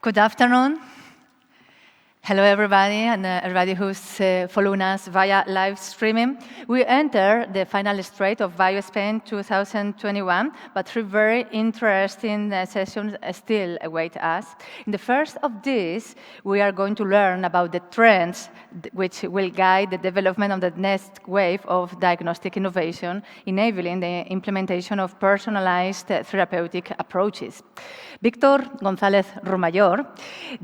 Good afternoon. Hello, everybody, and everybody who's following us via live streaming. We enter the final straight of Biospain 2021, but three very interesting sessions still await us. In the first of these, we are going to learn about the trends which will guide the development of the next wave of diagnostic innovation, enabling the implementation of personalized therapeutic approaches. Víctor González Rumayor,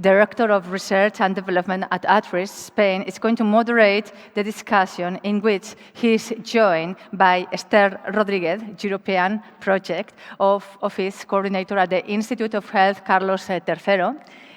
Director of Research and Development at ATRIS, Spain, is going to moderate the discussion in which he is joined by Esther Rodriguez, European Project Office Coordinator at the Institute of Health Carlos III,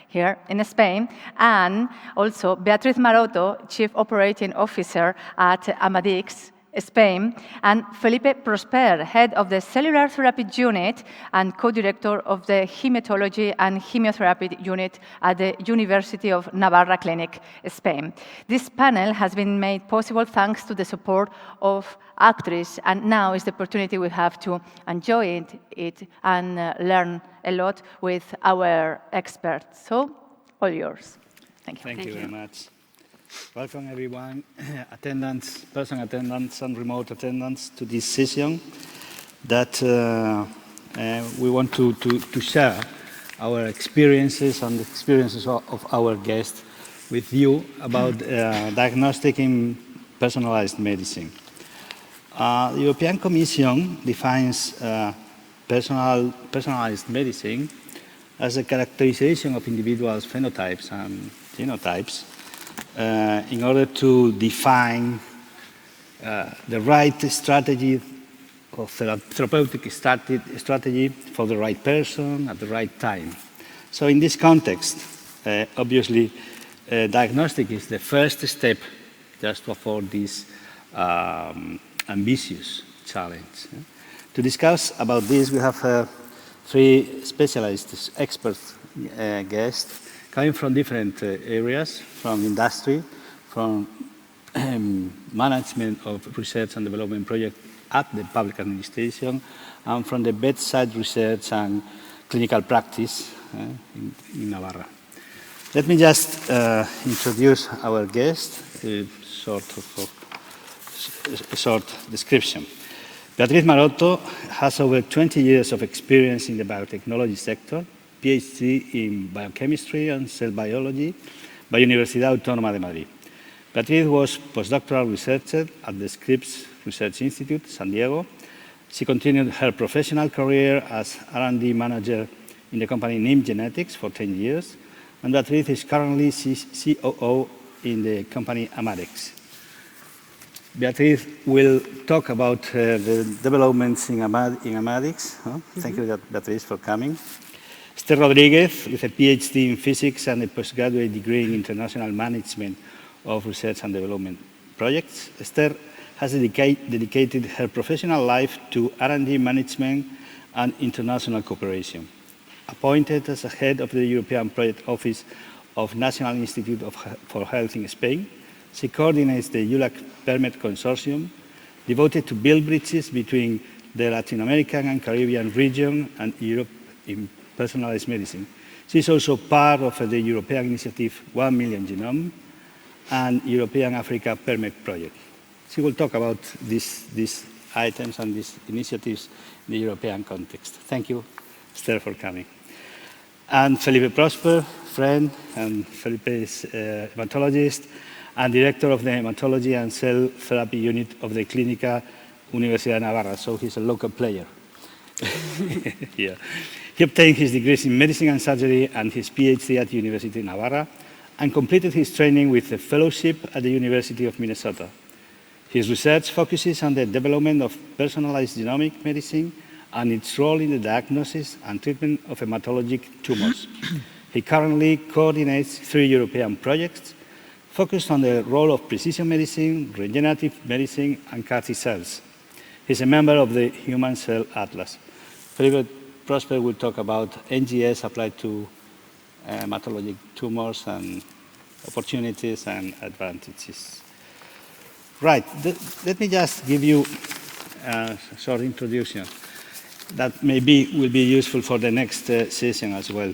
here in Spain, and also Beatriz Maroto, Chief Operating Officer at Amadix, Spain, and Felipe Prosper, Head of the Cellular Therapy Unit and Co-Director of the Hematology and Chemotherapy Unit at the University of Navarra Clinic, Spain. This panel has been made possible thanks to the support of ACTRIS, and now is the opportunity we have to enjoy it and learn a lot with our experts. So, all yours. Thank you. Thank you very much. Welcome everyone, attendance, person attendance and remote attendance to this session that we want to share our experiences and the experiences of our guests with you about diagnostic in personalized medicine. The European Commission defines personalized medicine as a characterization of individuals' phenotypes and genotypes in order to define the right strategy or therapeutic strategy for the right person at the right time. So in this context, obviously, diagnostic is the first step just to afford this ambitious challenge. To discuss about this, we have three specialized experts guests coming from different areas, from industry, from management of research and development projects at the public administration, and from the bedside research and clinical practice in Navarra. Let me just introduce our guest, a short description. Beatriz Maroto has over 20 years of experience in the biotechnology sector, PhD in biochemistry and cell biology by Universidad Autónoma de Madrid. Beatriz was postdoctoral researcher at the Scripps Research Institute, San Diego. She continued her professional career as R&D manager in the company NIM Genetics for 10 years, and Beatriz is currently COO in the company Amadix. Beatriz will talk about the developments in Amadix. Thank you, Beatriz, for coming. Esther Rodriguez, with a PhD in physics and a postgraduate degree in international management of research and development projects. Esther has dedicated her professional life to R&D management and international cooperation. Appointed as a head of the European Project Office of National Institute for Health in Spain, she coordinates the ULAC Permet Consortium, devoted to build bridges between the Latin American and Caribbean region and Europe in personalized medicine. She is also part of the European Initiative 1 Million Genome and European Africa Permit Project. She will talk about these items and these initiatives in the European context. Thank you, Esther, for coming. And Felipe Prosper, friend, and Felipe is a hematologist and director of the Hematology and Cell Therapy Unit of the Clínica Universidad de Navarra, so he's a local player. Yeah. He obtained his degrees in medicine and surgery and his PhD at the University of Navarra, and completed his training with a fellowship at the University of Minnesota. His research focuses on the development of personalized genomic medicine and its role in the diagnosis and treatment of hematologic tumors. He currently coordinates 3 European projects focused on the role of precision medicine, regenerative medicine, and CAR T cells. He's a member of the Human Cell Atlas. Felipe Prosper will talk about NGS applied to hematologic tumors and opportunities and advantages. Right, let me just give you a short introduction that maybe will be useful for the next session as well.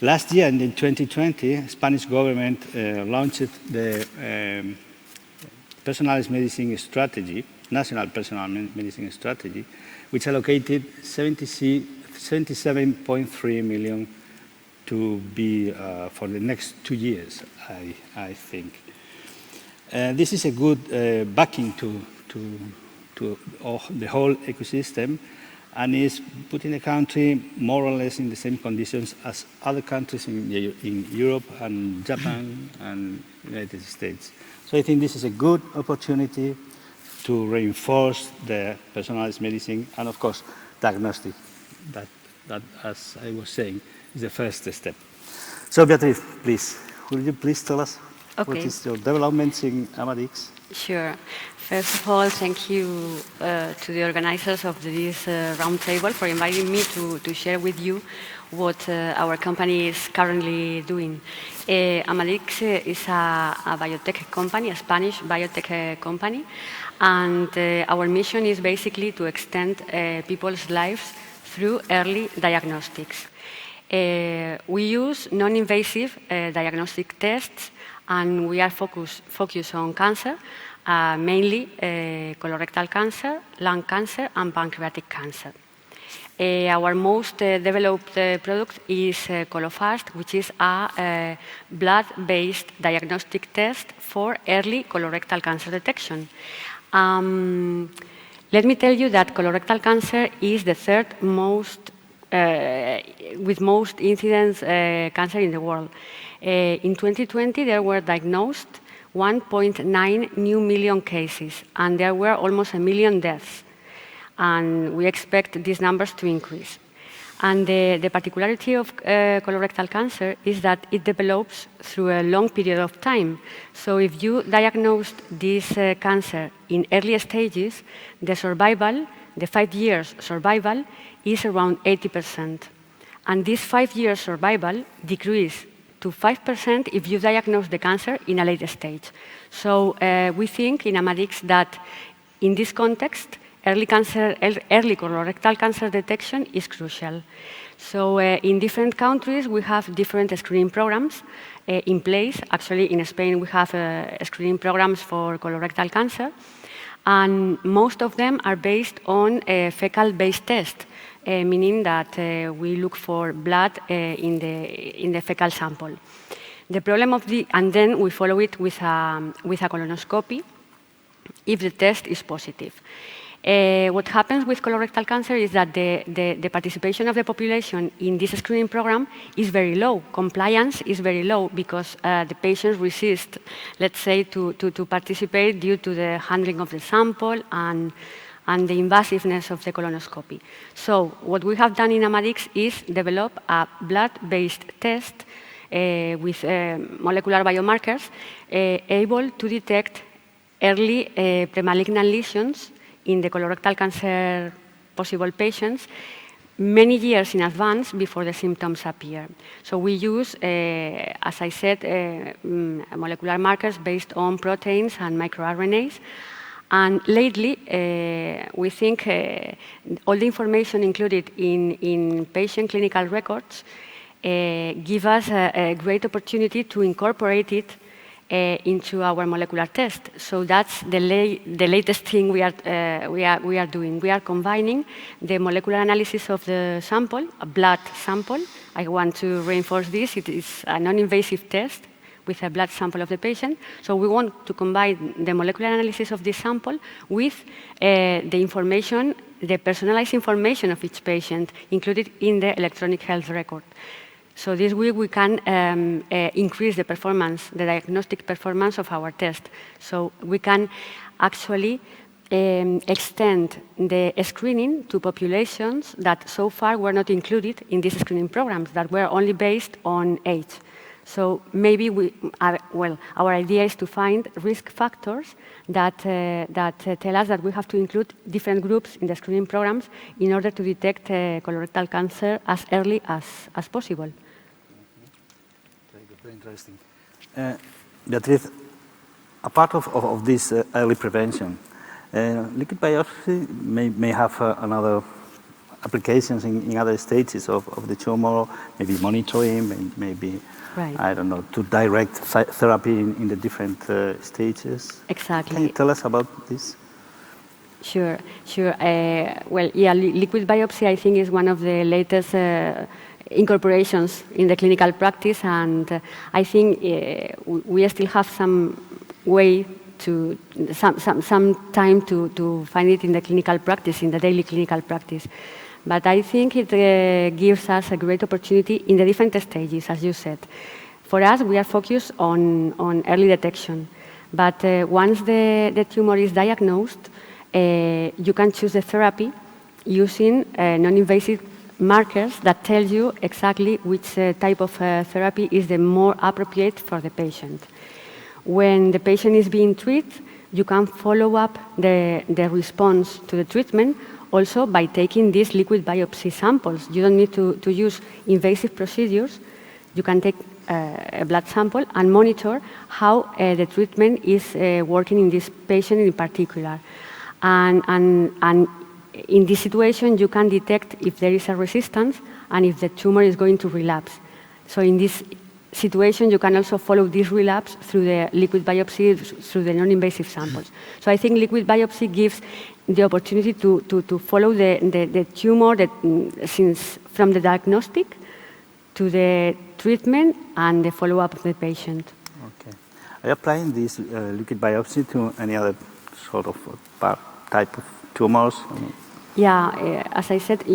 Last year, in 2020, Spanish government launched the personalized medicine strategy, national personalized medicine strategy, which allocated 77.3 million to be for the next 2 years, I think. This is a good backing to the whole ecosystem, and is putting the country more or less in the same conditions as other countries in Europe and Japan and United States. So I think this is a good opportunity to reinforce the personalized medicine and, of course, diagnostic. That, as I was saying, is the first step. So Beatriz, please, will you please tell us what is your developments in Amadix? Sure. First of all, thank you to the organizers of this roundtable for inviting me to share with you what our company is currently doing. Amadix is a biotech company, a Spanish biotech company, and our mission is basically to extend people's lives through early diagnostics. We use non-invasive diagnostic tests, and we are focused on cancer, mainly colorectal cancer, lung cancer, and pancreatic cancer. Our most developed product is Colofast, which is a blood-based diagnostic test for early colorectal cancer detection. Let me tell you that colorectal cancer is the third most, with most incidence cancer in the world. In 2020, there were diagnosed 1.9 new million cases, and there were almost 1 million deaths. And we expect these numbers to increase. And the particularity of colorectal cancer is that it develops through a long period of time. So if you diagnosed this cancer in early stages, the survival, the 5 years survival, is around 80%. And this 5 years survival decreases to 5% if you diagnose the cancer in a later stage. So we think in Amadix that in this context, early colorectal cancer detection is crucial. So in different countries, we have different screening programs in place. Actually, in Spain, we have screening programs for colorectal cancer. And most of them are based on a fecal-based test, meaning that we look for blood in the fecal sample. The problem of and then we follow it with a colonoscopy if the test is positive. What happens with colorectal cancer is that the participation of the population in this screening program is very low. Compliance is very low because the patients resist, let's say, to participate due to the handling of the sample and the invasiveness of the colonoscopy. So what we have done in Amadix is develop a blood-based test with molecular biomarkers able to detect early premalignant lesions in the colorectal cancer possible patients many years in advance before the symptoms appear. So we use, as I said, molecular markers based on proteins and microRNAs. And lately, we think all the information included in patient clinical records give us a great opportunity to incorporate it into our molecular test. So that's the latest thing we are doing. We are combining the molecular analysis of the sample, a blood sample. I want to reinforce this. It is a non-invasive test with a blood sample of the patient. So we want to combine the molecular analysis of this sample with the information, the personalized information of each patient included in the electronic health record. So this way we can increase the performance, the diagnostic performance of our test. So we can actually extend the screening to populations that so far were not included in these screening programs, that were only based on age. So maybe our idea is to find risk factors that tell us that we have to include different groups in the screening programs in order to detect colorectal cancer as early as possible. Very good, very interesting. Beatriz, a part of this early prevention, liquid biopsy may have applications in other stages of the tumor, maybe monitoring, maybe, Right. I don't know, to direct therapy in the different stages. Exactly. Can you tell us about this? Sure, sure. Well, yeah, liquid biopsy, I think, is one of the latest incorporations in the clinical practice, and I think we still have some way to, some time to find it in the clinical practice, in the daily clinical practice. But I think it gives us a great opportunity in the different stages, as you said. For us, we are focused on early detection. But once the tumor is diagnosed, you can choose the therapy using non-invasive markers that tell you exactly which type of therapy is the more appropriate for the patient. When the patient is being treated, you can follow up the response to the treatment also by taking these liquid biopsy samples. You don't need to use invasive procedures. You can take a blood sample and monitor how the treatment is working in this patient in particular. And in this situation, you can detect if there is a resistance and if the tumor is going to relapse. So in this situation, you can also follow this relapse through the liquid biopsy, through the non-invasive samples. So I think liquid biopsy gives the opportunity to follow the tumor since from the diagnostic to the treatment and the follow-up of the patient. Okay. Are you applying this liquid biopsy to any other sort of type of tumors? Yeah, as I said,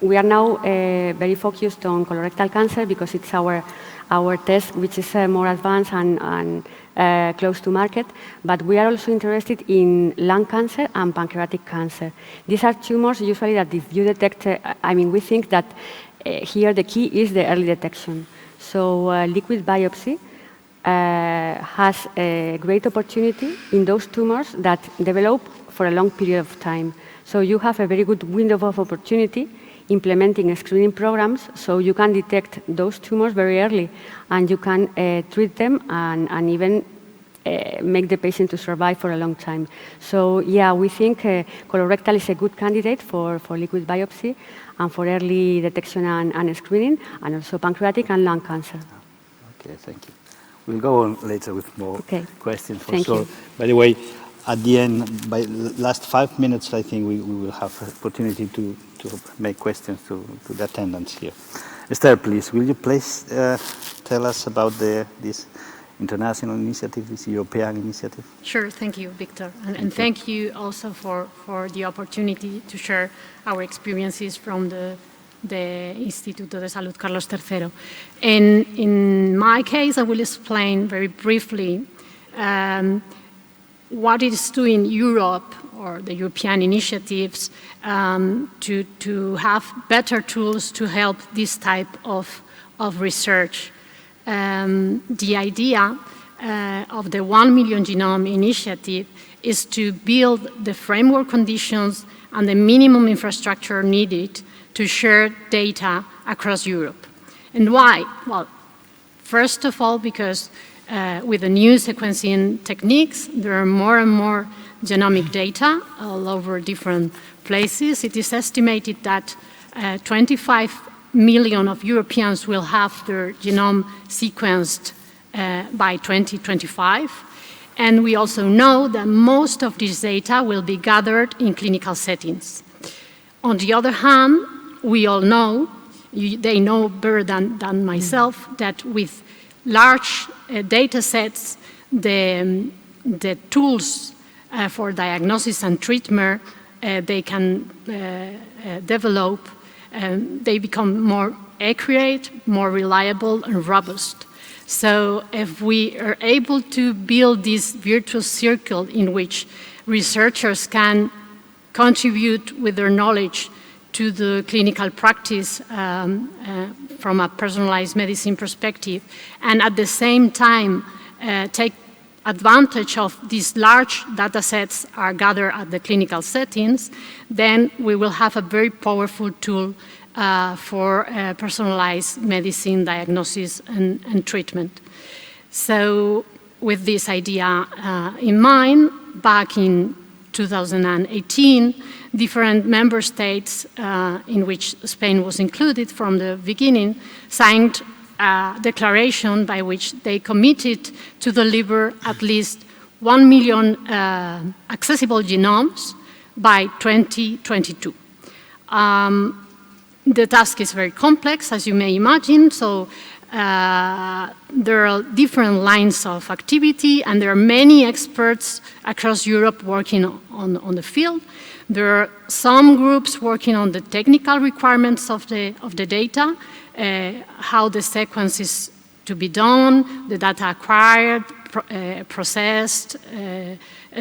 we are now very focused on colorectal cancer because it's our test, which is more advanced and close to market. But we are also interested in lung cancer and pancreatic cancer. These are tumors usually that if you detect, we think that here the key is the early detection. So liquid biopsy has a great opportunity in those tumors that develop for a long period of time. So you have a very good window of opportunity implementing screening programs so you can detect those tumors very early and you can treat them and even make the patient to survive for a long time. So yeah, we think colorectal is a good candidate for liquid biopsy and for early detection and screening, and also pancreatic and lung cancer. Okay, thank you. We'll go on later with more questions for Thank sure. you. By the way, at the end, by the last 5 minutes, I think we will have an opportunity to make questions to the attendants here. Esther, please, will you please tell us about this international initiative, this European initiative? Sure, thank you, Victor. And thank you also for the opportunity to share our experiences from the Instituto de Salud Carlos III. In my case, I will explain very briefly what it is doing Europe or the European initiatives to have better tools to help this type of research. The idea of the 1 Million Genome Initiative is to build the framework conditions and the minimum infrastructure needed to share data across Europe. And why? Well, first of all, because with the new sequencing techniques, there are more and more genomic data all over different places. It is estimated that 25 million of Europeans will have their genome sequenced by 2025. And we also know that most of this data will be gathered in clinical settings. On the other hand, we all know, they know better than myself, that with large data sets, the tools for diagnosis and treatment they can develop, they become more accurate, more reliable, and robust. So if we are able to build this virtuous circle in which researchers can contribute with their knowledge to the clinical practice from a personalized medicine perspective, and at the same time take advantage of these large data sets are gathered at the clinical settings, then we will have a very powerful tool for personalized medicine diagnosis and treatment. So with this idea in mind, back in 2018, different member states, in which Spain was included from the beginning, signed a declaration by which they committed to deliver at least 1 million accessible genomes by 2022. The task is very complex, as you may imagine, so there are different lines of activity, and there are many experts across Europe working on the field. There are some groups working on the technical requirements of the data, how the sequence is to be done, the data acquired, processed,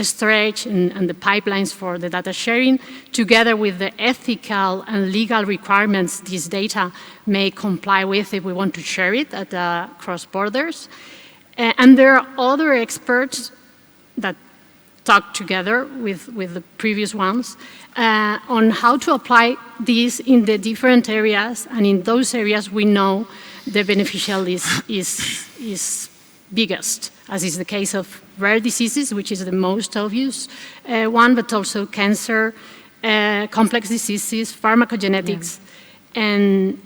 storage, and the pipelines for the data sharing, together with the ethical and legal requirements this data may comply with if we want to share it across borders. And there are other experts that talk together with the previous ones on how to apply this in the different areas, and in those areas we know the beneficial is biggest, as is the case of rare diseases, which is the most obvious one, but also cancer, complex diseases, pharmacogenetics, and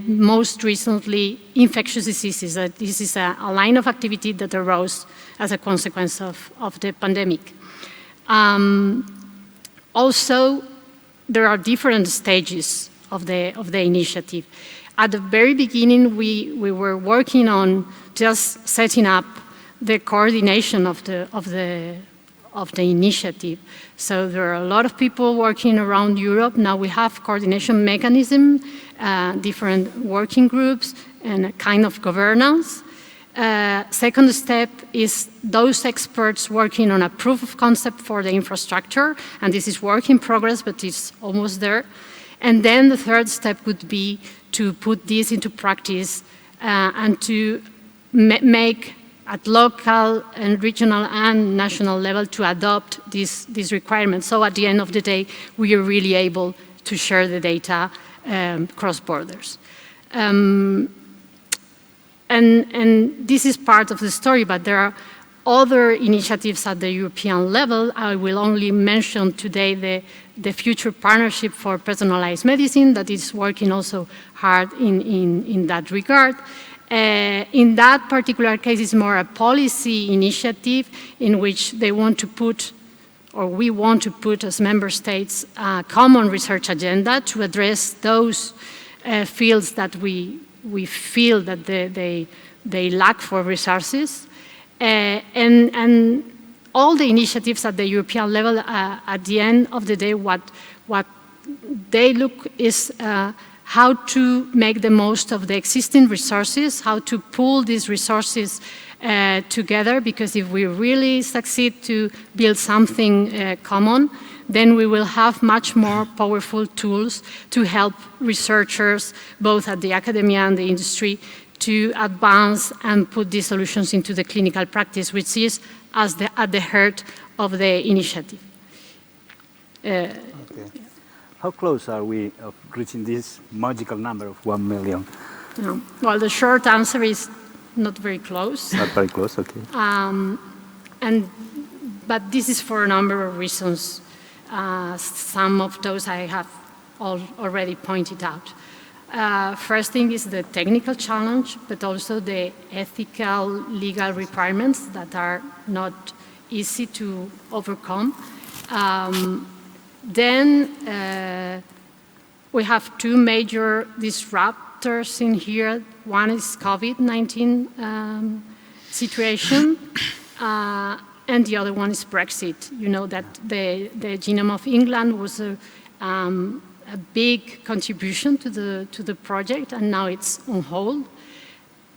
most recently, infectious diseases. This is a line of activity that arose as a consequence of the pandemic. Also, there are different stages of the initiative. At the very beginning, we were working on just setting up the coordination of the initiative. So there are a lot of people working around Europe. Now we have coordination mechanism, different working groups, and a kind of governance. Second step is those experts working on a proof of concept for the infrastructure, and this is work in progress, but it's almost there. And then the third step would be to put this into practice and to make at local and regional and national level to adopt these requirements. So at the end of the day, we are really able to share the data cross borders. And this is part of the story, but there are other initiatives at the European level. I will only mention today the future partnership for personalized medicine that is working also hard in that regard. In that particular case, it's more a policy initiative in which they want to put, or we want to put as member states, a common research agenda to address those fields that we feel that they lack for resources. And all the initiatives at the European level, at the end of the day, what they look is how to make the most of the existing resources, how to pool these resources together, because if we really succeed to build something common, then we will have much more powerful tools to help researchers, both at the academia and the industry, to advance and put these solutions into the clinical practice, which is at the heart of the initiative. Okay. How close are we of reaching this magical number of 1 million? Well, the short answer is not very close. Not very close, okay. But this is for a number of reasons. Some of those I have already pointed out. First thing is the technical challenge, but also the ethical, legal requirements that are not easy to overcome. Then we have two major disruptors in here. One is COVID-19 situation, and the other one is Brexit. You know that the Genome of England was a big contribution to the project, and now it's on hold.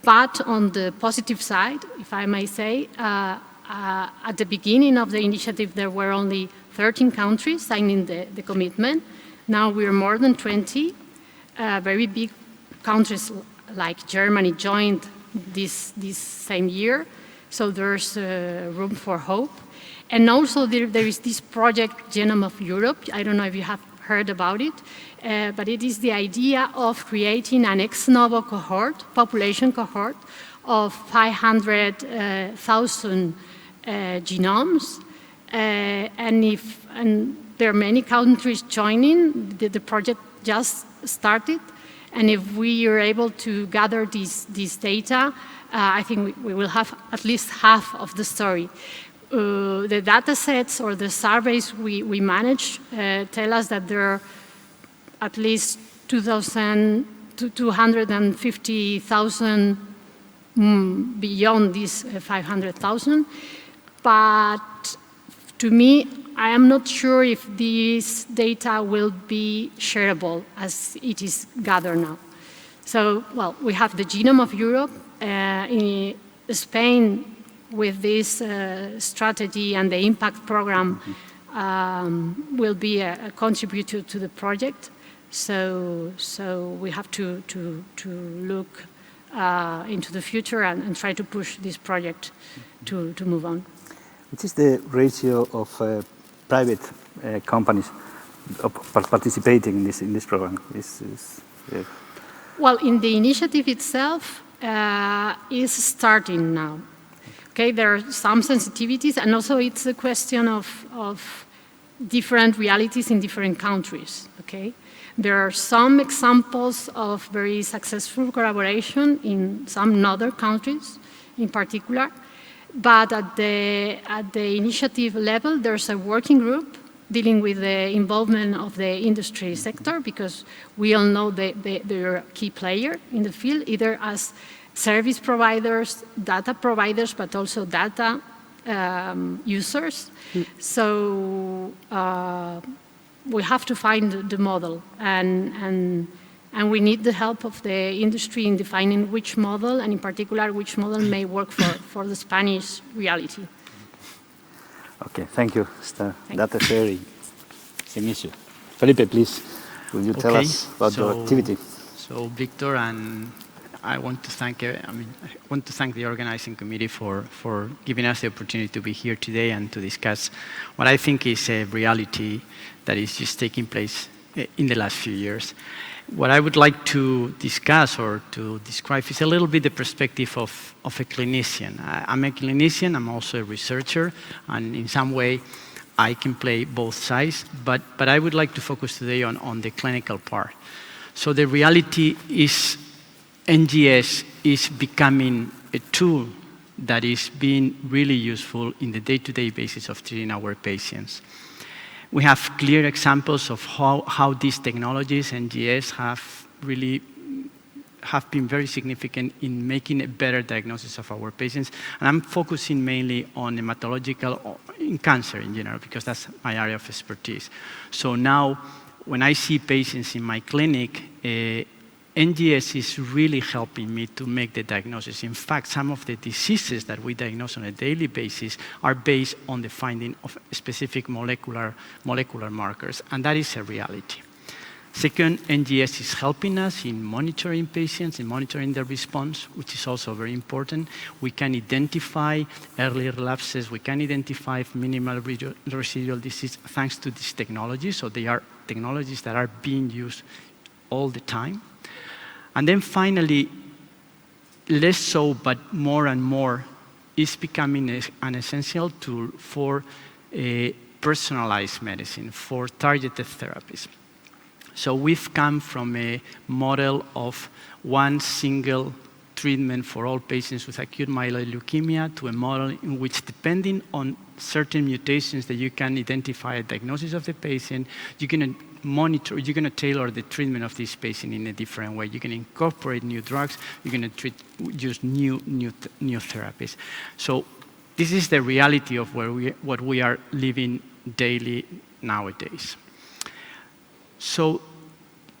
But on the positive side, if I may say, at the beginning of the initiative, there were only 13 countries signing the commitment. Now we're more than 20. Very big countries like Germany joined this same year. So there's room for hope. And also there is this project, Genome of Europe. I don't know if you have heard about it, but it is the idea of creating an ex novo cohort, population cohort of 500,000 genomes. And if and there are many countries joining. The project just started, and if we are able to gather this data, I think we will have at least half of the story. The data sets or the surveys we manage tell us that there are at least 250,000 beyond these 500,000. But to me, I am not sure if this data will be shareable as it is gathered now. So, well, we have the Genome of Europe. In Spain, with this strategy and the impact program, will be a contributor to the project. So we have to look into the future and try to push this project to move on. What is the ratio of private companies participating in this program? Well, in the initiative itself is starting now. Okay, there are some sensitivities, and also it's a question of different realities in different countries. Okay, there are some examples of very successful collaboration in some other countries, in particular. But at the initiative level, there's a working group dealing with the involvement of the industry sector, because we all know they're a key player in the field, either as service providers, data providers, but also data users. So we have to find the model, and we need the help of the industry in defining which model, and in particular, which model may work for the Spanish reality. Okay, thank you, Esther. Data sharing. Inicio. Felipe, please, will you tell us about your activity? So, Victor, and I want to thank the organizing committee for giving us the opportunity to be here today and to discuss what I think is a reality that is just taking place in the last few years. What I would like to discuss or to describe is a little bit the perspective of a clinician. I'm a clinician, I'm also a researcher, and in some way I can play both sides, but I would like to focus today on the clinical part. So the reality is NGS is becoming a tool that is being really useful in the day-to-day basis of treating our patients. We have clear examples of how these technologies, NGS, have been very significant in making a better diagnosis of our patients. And I'm focusing mainly on hematological, in cancer in general, because that's my area of expertise. So now, when I see patients in my clinic, NGS is really helping me to make the diagnosis. In fact, some of the diseases that we diagnose on a daily basis are based on the finding of specific molecular markers, and that is a reality. Second, NGS is helping us in monitoring patients, in monitoring their response, which is also very important. We can identify early relapses, we can identify minimal residual disease thanks to this technology, so they are technologies that are being used all the time. And then finally, less so, but more and more, is becoming an essential tool for personalized medicine, for targeted therapies. So we've come from a model of one single treatment for all patients with acute myeloid leukemia to a model in which, depending on certain mutations that you can identify a diagnosis of the patient, you're going to monitor, you're going to tailor the treatment of this patient in a different way. You can incorporate new drugs, you're going to use new therapies. So this is the reality of what we are living daily nowadays. So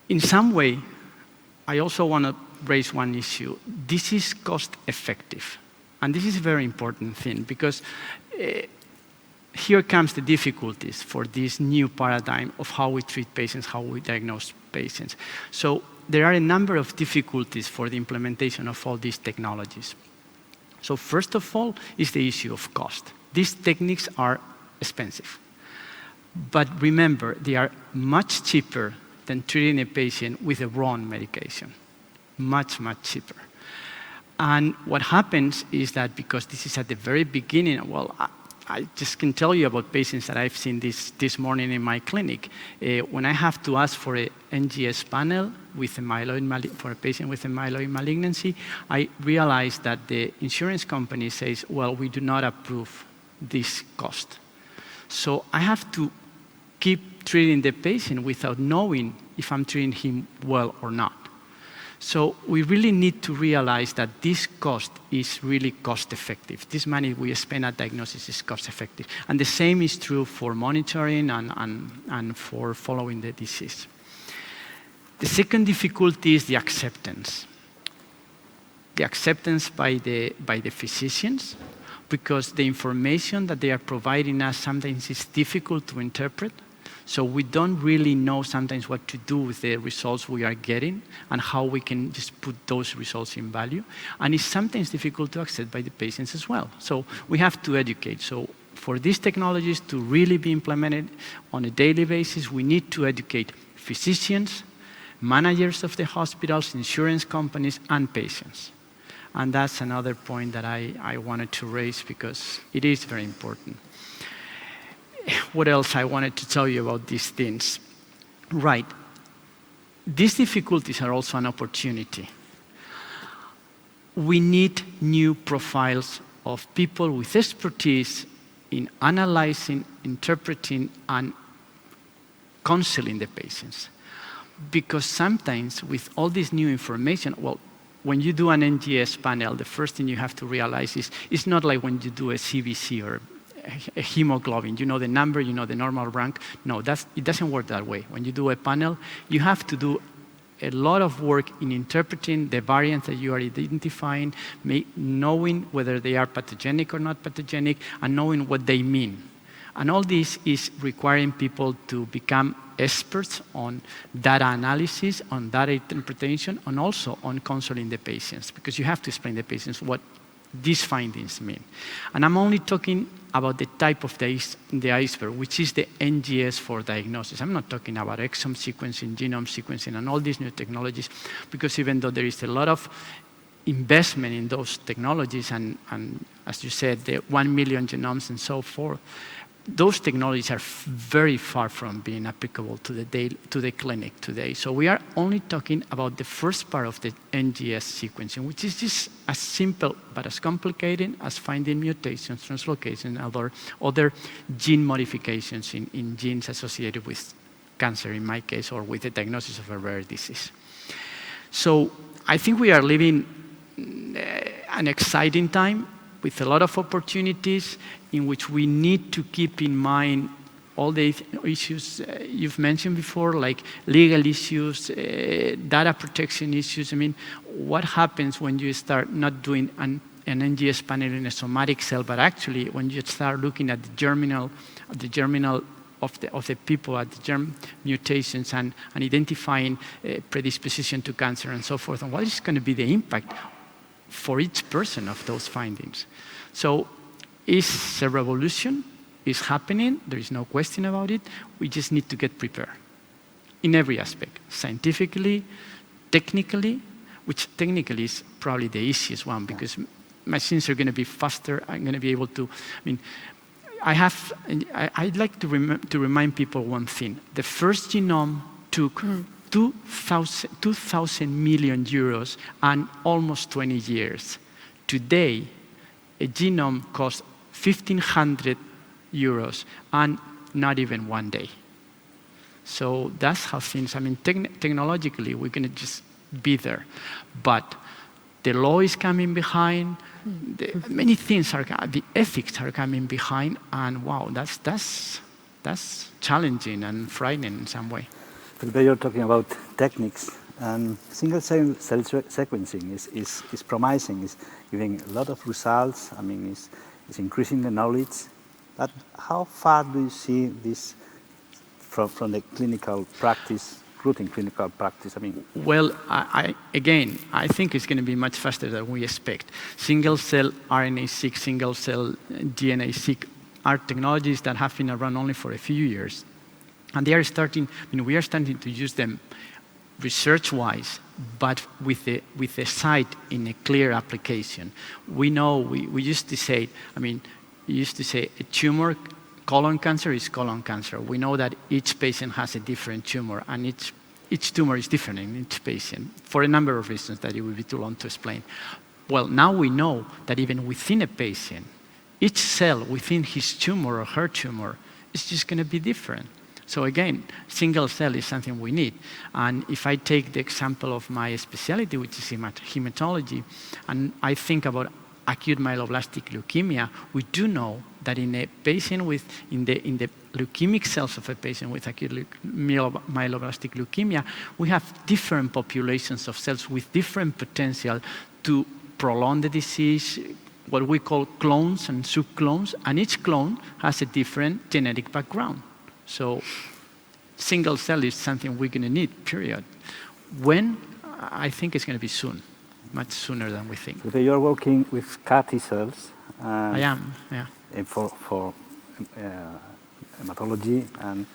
in some way, I also want to raise one issue. This is cost effective. And this is a very important thing, because here comes the difficulties for this new paradigm of how we treat patients, how we diagnose patients. So there are a number of difficulties for the implementation of all these technologies. So first of all is the issue of cost. These techniques are expensive. But remember, they are much cheaper than treating a patient with a wrong medication. Much, much cheaper. And what happens is that because this is at the very beginning, well, I just can tell you about patients that I've seen this morning in my clinic. When I have to ask for an NGS panel with a for a patient with a myeloid malignancy, I realize that the insurance company says, well, we do not approve this cost. So I have to keep treating the patient without knowing if I'm treating him well or not. So we really need to realize that this cost is really cost effective. This money we spend at diagnosis is cost effective. And the same is true for monitoring and for following the disease. The second difficulty is the acceptance. The acceptance by the physicians, because the information that they are providing us sometimes is difficult to interpret. So we don't really know sometimes what to do with the results we are getting and how we can just put those results in value. And it's sometimes difficult to accept by the patients as well. So we have to educate. So for these technologies to really be implemented on a daily basis, we need to educate physicians, managers of the hospitals, insurance companies, and patients. And that's another point that I wanted to raise because it is very important. What else I wanted to tell you about these things? Right. These difficulties are also an opportunity. We need new profiles of people with expertise in analyzing, interpreting, and counseling the patients. Because sometimes with all this new information, well, when you do an NGS panel, the first thing you have to realize is it's not like when you do a CBC or a hemoglobin. You know the number, you know the normal rank. No, it doesn't work that way. When you do a panel, you have to do a lot of work in interpreting the variants that you are identifying, knowing whether they are pathogenic or not pathogenic, and knowing what they mean. And all this is requiring people to become experts on data analysis, on data interpretation, and also on counseling the patients, because you have to explain to the patients what these findings mean. And I'm only talking about the type of the iceberg, which is the NGS for diagnosis. I'm not talking about exome sequencing, genome sequencing, and all these new technologies, because even though there is a lot of investment in those technologies, and as you said, the 1 million genomes and so forth, those technologies are very far from being applicable to the clinic today. So we are only talking about the first part of the NGS sequencing, which is just as simple but as complicated as finding mutations, translocations, and other gene modifications in genes associated with cancer, in my case, or with the diagnosis of a rare disease. So I think we are living an exciting time with a lot of opportunities in which we need to keep in mind all the issues you've mentioned before, like legal issues, data protection issues. I mean, what happens when you start not doing an NGS panel in a somatic cell, but actually when you start looking at the germinal of the people, at the germ mutations, and identifying predisposition to cancer and so forth, and what is going to be the impact for each person of those findings. So it's a revolution, it's happening, there is no question about it. We just need to get prepared in every aspect, scientifically, technically, which technically is probably the easiest one, because machines are going to be faster. I'm going to be able to, I'd like to remind people one thing. The first genome took 2,000 million euros and almost 20 years. Today, a genome costs 1,500 euros and not even 1 day. So that's how things, technologically, we're going to just be there. But the law is coming behind, many things the ethics are coming behind, and wow, that's challenging and frightening in some way. Today you're talking about techniques, and single-cell sequencing is promising, is giving a lot of results. It's increasing the knowledge. But how far do you see this from the clinical practice, routine clinical practice? Well, I think it's going to be much faster than we expect. Single-cell RNA-seq, single-cell DNA-seq are technologies that have been around only for a few years. And they are we are starting to use them research-wise, but with the site in a clear application. We know, we used to say, used to say a tumor, colon cancer is colon cancer. We know that each patient has a different tumor, and each tumor is different in each patient for a number of reasons that it would be too long to explain. Well, now we know that even within a patient, each cell within his tumor or her tumor is just going to be different. So again, single cell is something we need. And if I take the example of my specialty, which is hematology, and I think about acute myeloblastic leukemia, we do know that in a patient with, in the leukemic cells of a patient with acute myeloblastic leukemia, we have different populations of cells with different potential to prolong the disease, what we call clones and subclones, and each clone has a different genetic background. So single cell is something we're going to need, period. When? I think it's going to be soon, much sooner than we think. So you're working with CAR T cells. I am, yeah. For hematology. And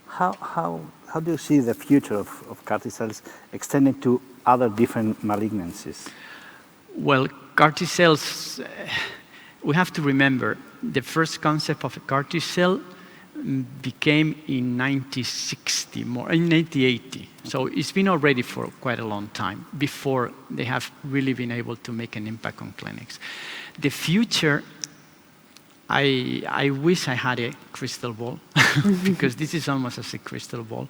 how do you see the future of CAR T cells extending to other different malignancies? Well, CAR T cells, we have to remember the first concept of a CAR T cell became in 1960, more in 1980. So it's been already for quite a long time before they have really been able to make an impact on clinics. The future, I wish I had a crystal ball because this is almost as a crystal ball.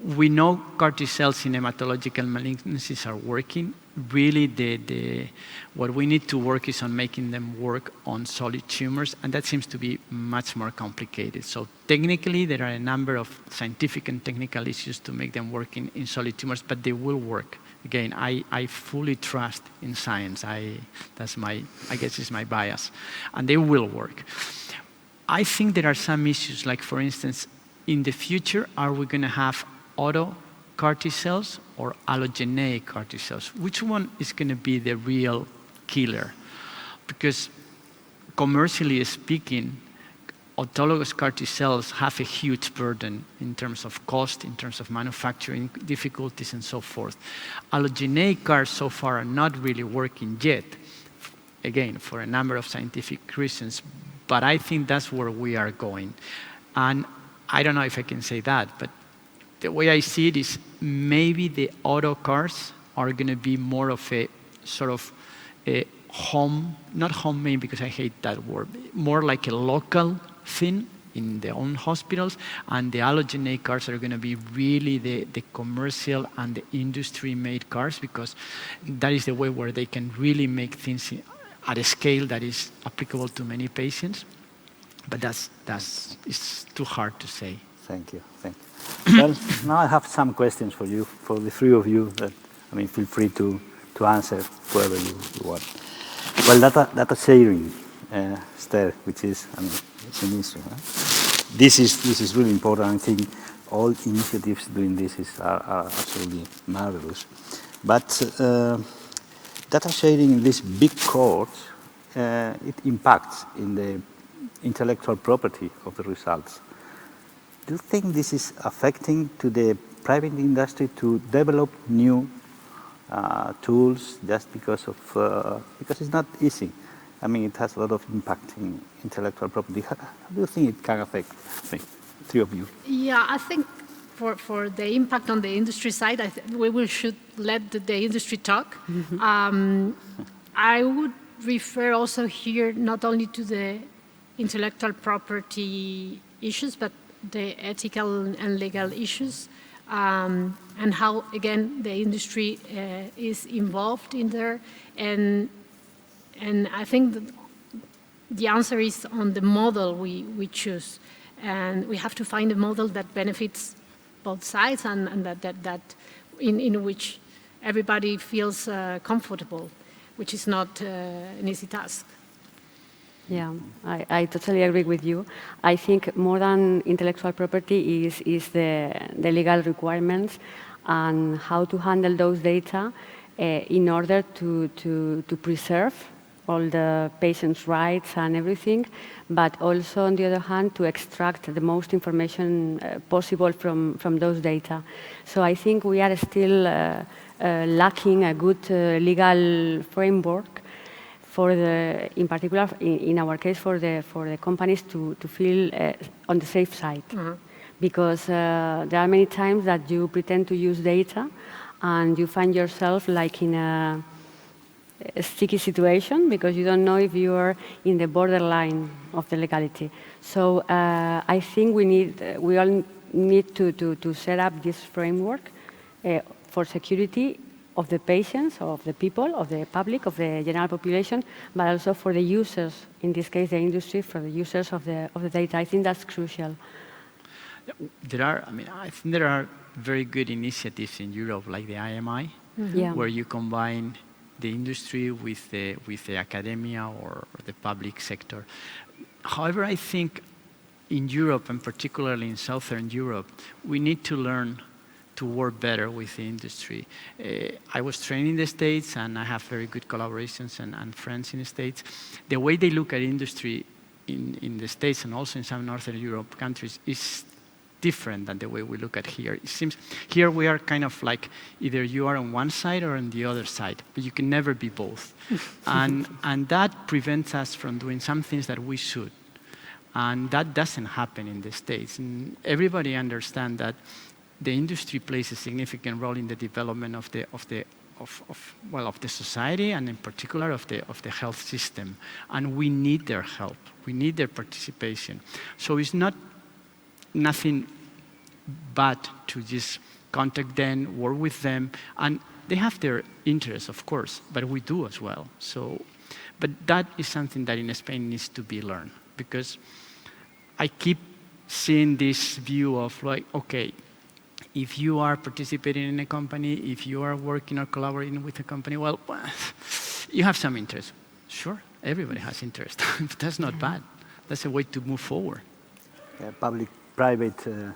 We know CAR T cells in hematological malignancies are working. Really, what we need to work is on making them work on solid tumors, and that seems to be much more complicated. So technically, there are a number of scientific and technical issues to make them work in solid tumors, but they will work. Again, I fully trust in science. I guess it's my bias, and they will work. I think there are some issues, like for instance, in the future, are we going to have auto CAR T cells or allogeneic CAR T cells? Which one is going to be the real killer? Because commercially speaking, autologous CAR T cells have a huge burden in terms of cost, in terms of manufacturing difficulties, and so forth. Allogeneic CARs so far are not really working yet, again, for a number of scientific reasons, but I think that's where we are going. And I don't know if I can say that, but the way I see it is maybe the auto CARs are going to be more of a sort of a home, not homemade because I hate that word, more like a local thing in their own hospitals, and the allogeneic CARs are going to be really the commercial and the industry-made CARs, because that is the way where they can really make things at a scale that is applicable to many patients. But it's too hard to say. Thank you. Well, now I have some questions for you, for the three of you. That, I mean, feel free to answer whoever you want. Well, data sharing, Esther, which is, I mean, it's an issue. Huh? This is really important. I think all initiatives doing this are absolutely marvelous. But data sharing in this big court, it impacts in the intellectual property of the results. Do you think this is affecting to the private industry to develop new tools just because it's not easy? I mean, it has a lot of impact in intellectual property. How do you think it can affect three of you? Yeah, I think for the impact on the industry side, we should let the industry talk. Mm-hmm. I would refer also here not only to the intellectual property issues, but the ethical and legal issues, and how, again, the industry is involved in there. And I think that the answer is on the model we choose. And we have to find a model that benefits both sides and that in which everybody feels comfortable, which is not an easy task. Yeah, I totally agree with you. I think more than intellectual property is the legal requirements and how to handle those data in order to preserve all the patient's rights and everything, but also, on the other hand, to extract the most information possible from those data. So I think we are still lacking a good legal framework in particular, in our case, for the companies to feel on the safe side. Because there are many times that you pretend to use data and you find yourself like in a sticky situation because you don't know if you are in the borderline of the legality. So I think we all need to set up this framework for security of the patients, of the people, of the public, of the general population, but also for the users, in this case the industry, for the users of the data. I think that's crucial. I think there are very good initiatives in Europe, like the IMI, where you combine the industry with the academia or the public sector. However, I think in Europe, and particularly in Southern Europe, we need to learn to work better with the industry. I was trained in the States, and I have very good collaborations and friends in the States. The way they look at industry in the States and also in some Northern Europe countries is different than the way we look at here. It seems here we are kind of like either you are on one side or on the other side, but you can never be both. and that prevents us from doing some things that we should. And that doesn't happen in the States. And everybody understands that the industry plays a significant role in the development of the society, and in particular of the health system. And we need their help. We need their participation. So it's nothing bad to just contact them, work with them, and they have their interests, of course, but we do as well. So, but that is something that in Spain needs to be learned, because I keep seeing this view of like, okay, if you are participating in a company, if you are working or collaborating with a company, well, you have some interest. Sure, everybody has interest. But that's not bad. That's a way to move forward. Public-private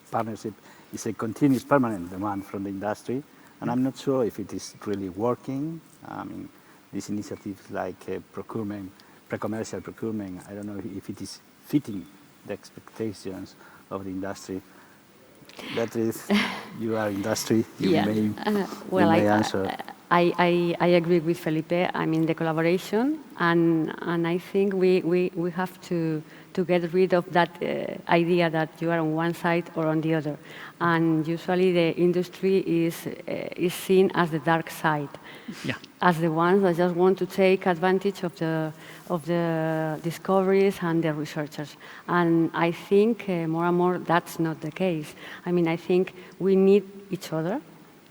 partnership is a continuous, permanent demand from the industry, and I'm not sure if it is really working. I mean, these initiatives like procurement, pre-commercial procurement, I don't know if it is fitting the expectations of the industry. Beatriz, you are industry, you may answer. I agree with Felipe. I mean, the collaboration, and I think we have to get rid of that idea that you are on one side or on the other. And usually the industry is seen as the dark side, as the ones that just want to take advantage of the discoveries and the researchers. And I think more and more that's not the case. I mean, I think we need each other,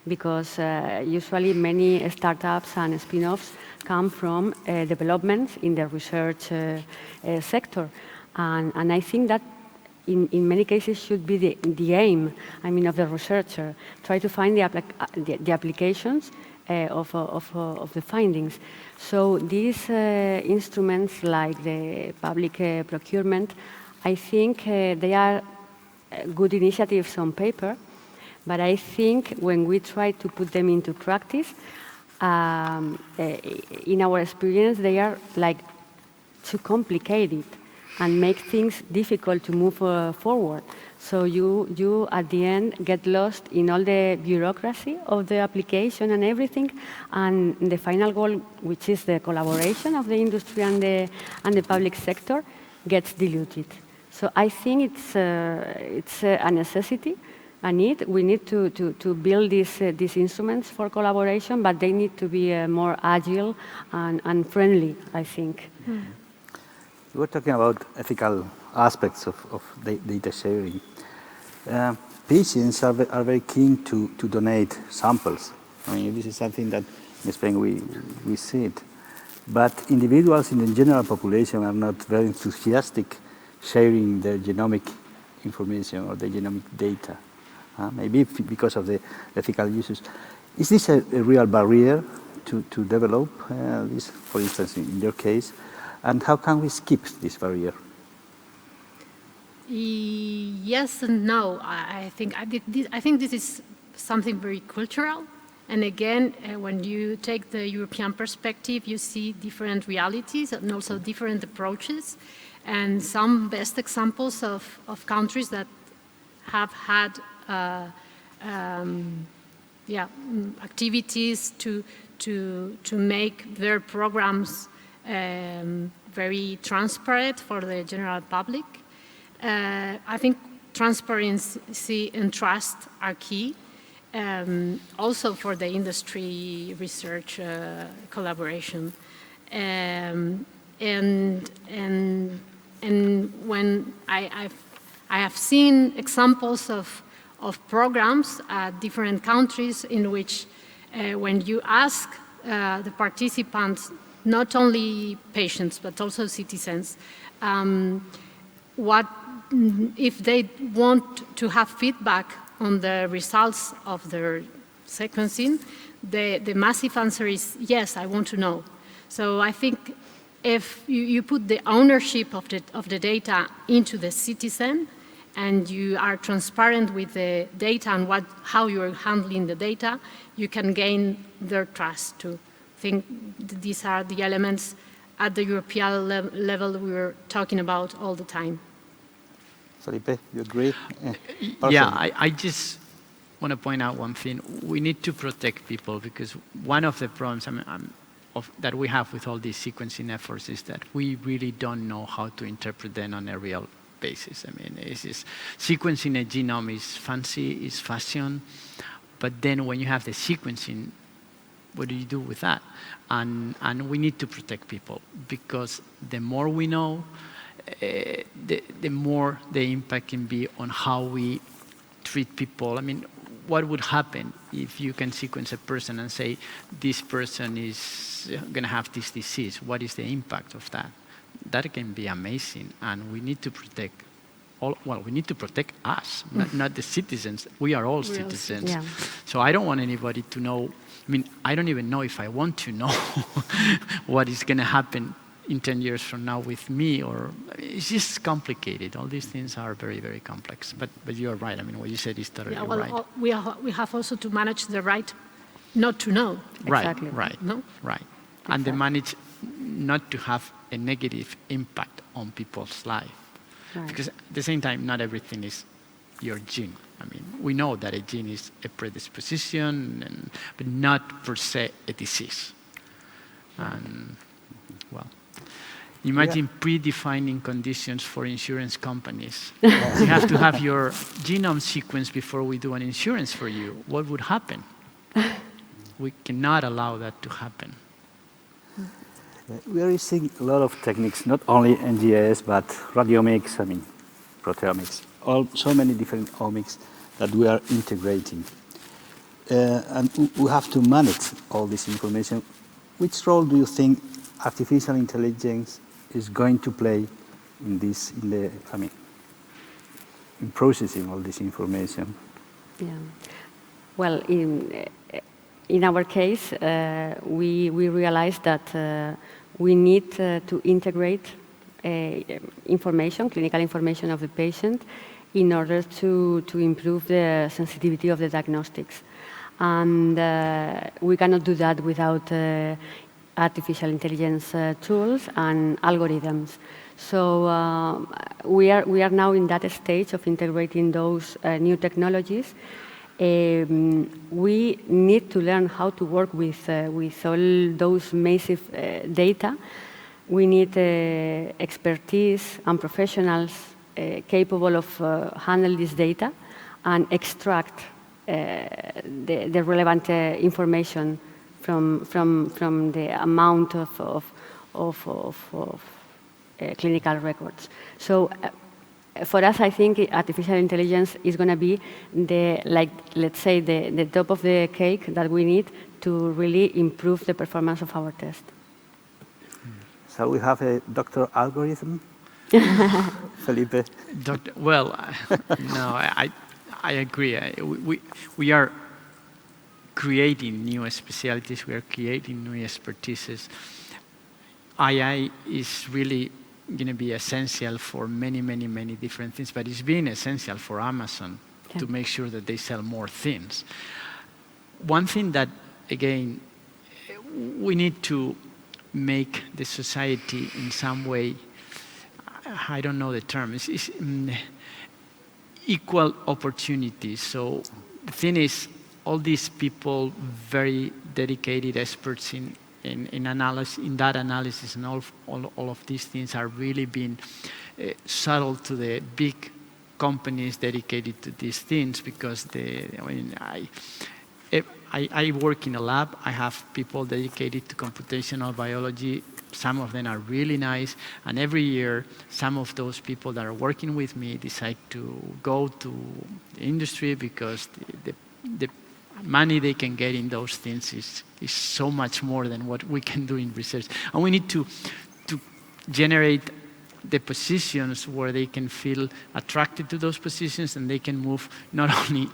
because usually many startups and spin-offs come from developments in the research sector. And I think that in many cases should be the aim, I mean, of the researcher. Try to find the applications of the findings. So these instruments like the public procurement, I think they are good initiatives on paper, but I think when we try to put them into practice, in our experience, they are like too complicated and make things difficult to move forward. So you at the end get lost in all the bureaucracy of the application and everything, and the final goal, which is the collaboration of the industry and the public sector, gets diluted. So I think it's a necessity, a need. We need to build these instruments for collaboration, but they need to be more agile and friendly, I think. We were talking about ethical aspects of data sharing. Patients are very keen to donate samples. I mean, this is something that in Spain we see it. But individuals in the general population are not very enthusiastic sharing their genomic information or the genomic data. Maybe because of the ethical issues. Is this a real barrier to develop this, for instance, in your case? And how can we skip this barrier? Yes and no. I think this is something very cultural. And again, when you take the European perspective, you see different realities and also different approaches, and some best examples of countries that have had activities to make their programs very transparent for the general public. I think transparency and trust are key, also for the industry research collaboration. And when I have seen examples of programs at different countries in which when you ask the participants, not only patients, but also citizens, what if they want to have feedback on the results of their sequencing, the massive answer is, yes, I want to know. So I think if you put the ownership of the data into the citizen, and you are transparent with the data and how you are handling the data, you can gain their trust to think these are the elements at the European level we were talking about all the time. Felipe, you agree? Yeah, I just want to point out one thing. We need to protect people, because one of the problems that we have with all these sequencing efforts is that we really don't know how to interpret them on a real basis. I mean, sequencing a genome is fancy, is fashion, but then when you have the sequencing, what do you do with that? And we need to protect people, because the more we know, the more the impact can be on how we treat people. I mean, what would happen if you can sequence a person and say, this person is going to have this disease? What is the impact of that? That can be amazing, and we need to protect we need to protect us, not the citizens. We are all citizens. Yeah. So I don't want anybody to know. I mean, I don't even know if I want to know what is going to happen in 10 years from now with me, or it's just complicated. All these things are very, very complex. But you're right. I mean, what you said is totally right. We have also to manage the right not to know. Right, exactly. Right, no? Right. Exactly. And to manage not to have a negative impact on people's life. Right. Because at the same time, not everything is your gene. I mean, we know that a gene is a predisposition, but not per se a disease. And, well, imagine predefining conditions for insurance companies. You have to have your genome sequenced before we do an insurance for you. What would happen? We cannot allow that to happen. We are using a lot of techniques, not only NGS, but radiomics, I mean, proteomics, so many different omics that we are integrating. And we have to manage all this information. Which role do you think artificial intelligence is going to play in processing all this information? Yeah. Well, in our case, we realized that we need to integrate clinical information of the patient, in order to improve the sensitivity of the diagnostics. And we cannot do that without artificial intelligence tools and algorithms. So we are now in that stage of integrating those new technologies. We need to learn how to work with all those massive data. We need expertise and professionals capable of handling this data and extract the relevant information from the amount of clinical records. So for us, I think artificial intelligence is going to be let's say, the top of the cake that we need to really improve the performance of our test. So we have a doctor algorithm, Felipe. Well, no, I agree. We are creating new specialties. We are creating new expertises. AI is really going to be essential for many, many, many different things, but it's been essential for Amazon to make sure that they sell more things. One thing that, again, we need to make the society in some way, I don't know the term, it's equal opportunities. So the thing is, all these people, very dedicated experts in that analysis, and all of these things are really being shuttled to the big companies dedicated to these things, because I work in a lab. I have people dedicated to computational biology. Some of them are really nice, and every year some of those people that are working with me decide to go to the industry, because the money they can get in those things is so much more than what we can do in research. And we need to generate the positions where they can feel attracted to those positions, and they can move not only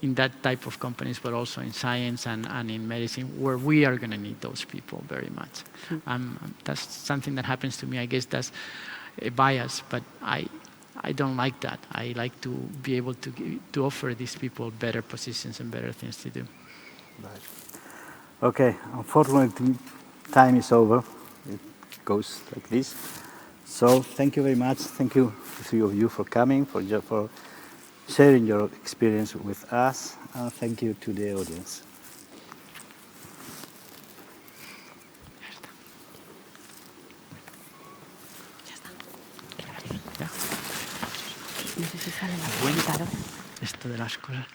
in that type of companies, but also in science and in medicine, where we are going to need those people very much. That's something that happens to me. I guess that's a bias, but I don't like that. I like to be able to offer these people better positions and better things to do. Right. Okay, unfortunately, time is over. It goes like this. So thank you very much. Thank you, the three of you, for coming, for sharing your experience with us, and thank you to the audience. No sé si sale la Bueno, claro. esto de las cosas.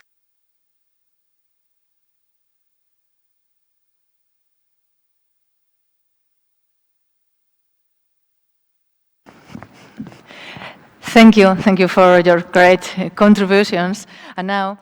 Thank you for your great contributions. And now